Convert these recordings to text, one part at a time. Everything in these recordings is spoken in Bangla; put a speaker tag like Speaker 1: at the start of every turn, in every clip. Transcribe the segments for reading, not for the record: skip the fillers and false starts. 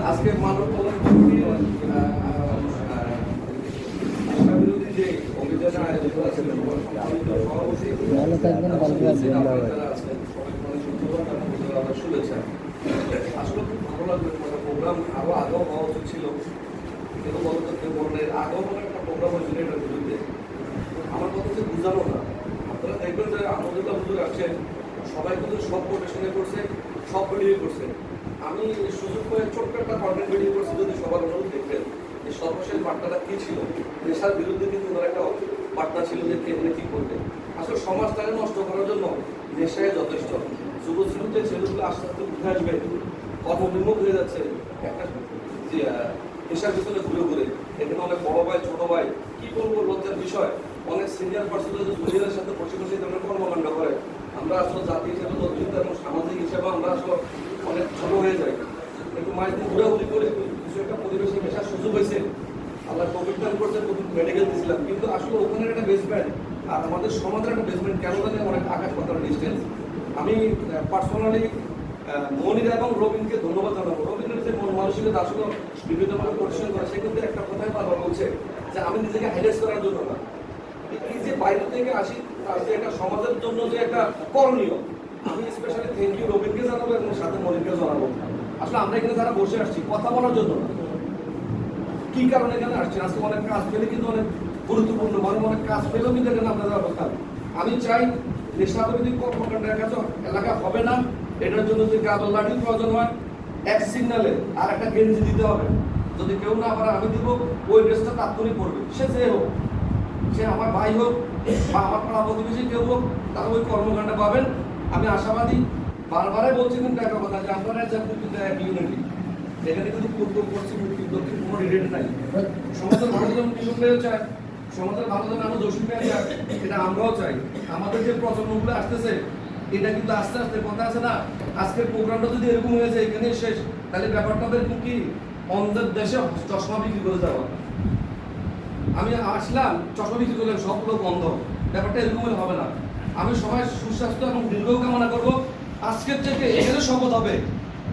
Speaker 1: আজকে মানব কল্যাণ কমিটির বিরোধী যে অভিযানে আয়োজিত আছে
Speaker 2: ভালো থাকবেন, ভালো থাকবেন।
Speaker 1: শুভেচ্ছা। আসলে খুব ভালো লাগবে, প্রোগ্রাম আরো আগেও হওয়া উচিত ছিল, কিন্তু বলতে বললেন আগেও একটা প্রোগ্রাম হয়েছিল এটার বিরুদ্ধে। আমার কথা হচ্ছে বুঝানো না, আপনারা দেখবেন যে আমাদের হুজুর আছেন, সবাই কিন্তু সব প্রফেশনে করছে, সব ভিডিও করছে। আমি সুযোগ করে ছোট্ট একটা কন্টেন্ট ভিডিও করছি, যদি সবার অনুরোধ দেখবেন যে সর্বশেষ বার্তাটা কি ছিল। নেশার বিরুদ্ধে কিন্তু ওনার একটা বার্তা ছিল যে কে কি করবে। আসলে সমাজটাকে নষ্ট করার জন্য নেশায় যথেষ্ট। যুব শ্রেণীতে ছেলেগুলো আস্তে আস্তে উঠে আসবে, কর্মবিমুখ হয়ে যাচ্ছে একটা যে নেশার পিছনে ঘুরে ঘুরে। এখানে অনেক বড় ভাই ছোট ভাই কি বলবো, লজ্জার বিষয়, অনেক সিনিয়র পার্সোনাল মহিলাদের সাথে বসে বসে ধরনের কর্মকাণ্ড করে। আমরা আসলে জাতি হিসেবে লজ্জিত এবং সামাজিক হিসেবে আমরা আসলে অনেক ছোট হয়ে যাই। একটু মায়ের দিন ঘোরাঘুরি করে কিছু একটা পরিবেশে মেশার সুযোগ হয়েছে, আল্লাহ কোভিড টাইম করছে, মেডিকেল দিয়েছিলাম, কিন্তু আসলে ওখানে একটা বেসমেন্ট আর আমাদের সমাজের একটা বেসমেন্ট কেন জানি অনেক আকাশ পাতার ডিস্টেন্স। আমি পার্সোনালি মনির এবং রবিনকে ধন্যবাদ জানাবো। রবিনের যে মন মানসিকতা আসলে বিভিন্নভাবে পরিশ্রম করে, সেক্ষেত্রে একটা কথাই বারবার বলছে যে আমি নিজেকে হাইলাইট করার জন্য না, এই যে বাইরে থেকে আসি তার যে একটা সমাজের জন্য যে একটা করণীয়, আমি স্পেশালি থ্যাংক ইউ রবিনকে জানাবো এবং সাথে মনিরকে জানাবো। আসলে আমরা এখানে যারা বসে আসছি কথা বলার জন্য না, কি কারণে এখানে আসছেন, আজকে অনেক কাজ পেলে কিন্তু অনেক গুরুত্বপূর্ণ, মানুষ অনেক কাজ পেলেও কিন্তু এখানে আপনাদের অবস্থা। আমি চাই নেশাবিরোধী কর্মকাণ্ডের কাছে এলাকা হবে না, এটার জন্য যদি গাদল লাঠির প্রয়োজন হয় এক সিগনালে আর একটা গেঞ্জি দিতে হবে। যদি কেউ না পারে আমি দিব, ওই ড্রেসটা তাৎক্ষণিক পড়বে, সে যে হোক, সে আমার ভাই হোক বা আমার পাড়া প্রতিবেশী কেউ হোক, তারা ওই কর্মকাণ্ড পাবেন। আমি আশাবাদী, বারবারই বলছি কিন্তু একটা কথা যে আপনারা কিন্তু এক ইউনিটি, এখানে কিন্তু পূর্ব পশ্চিম উত্তর দক্ষিণ কোনো রিলেট নাই। সমাজের ভালো যেমন কৃষকরাও চায়, সমাজের ভালো যেমন আমরা দর্শক চাই, এটা আমরাও চাই। আমাদের যে প্রজন্মগুলো আসতেছে এটা কিন্তু আস্তে আস্তে কথা আছে না, আজকের প্রোগ্রামটা যদি এরকম হয়ে যায় এখানেই শেষ, তাহলে ব্যাপারটা এরকম কি অন্যের দেশে চশমা বিক্রি করে যাওয়া। আমি আসলাম চশমা বিক্রি করলাম, সব লোক বন্ধ, ব্যাপারটা এরকম হবে না। আমি সবাই সুস্বাস্থ্য এবং দীর্ঘ কামনা করবো। আজকের থেকে এখানে শপথ হবে,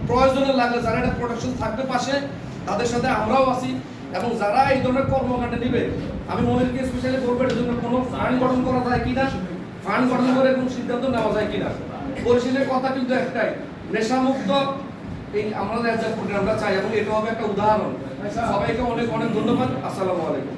Speaker 1: প্রয়োজনে লাগলে যারা একটা প্রোটেকশন থাকবে পাশে, তাদের সাথে আমরাও আছি। এবং যারা এই ধরনের কর্মকাণ্ডে নিবে, আমি মনিরকে স্পেশালি বলবো এর জন্য কোনো ফান্ড গঠন করা যায় কিনা, ফান্ড গঠন করে এবং সিদ্ধান্ত নেওয়া যায় কিনা। পরিশেষের কথা কিন্তু একটাই, নেশামুক্ত এই আমাদের প্রোগ্রামটা চাই এবং এটা হবে একটা উদাহরণ। সবাইকে অনেক অনেক ধন্যবাদ। আসসালামু আলাইকুম।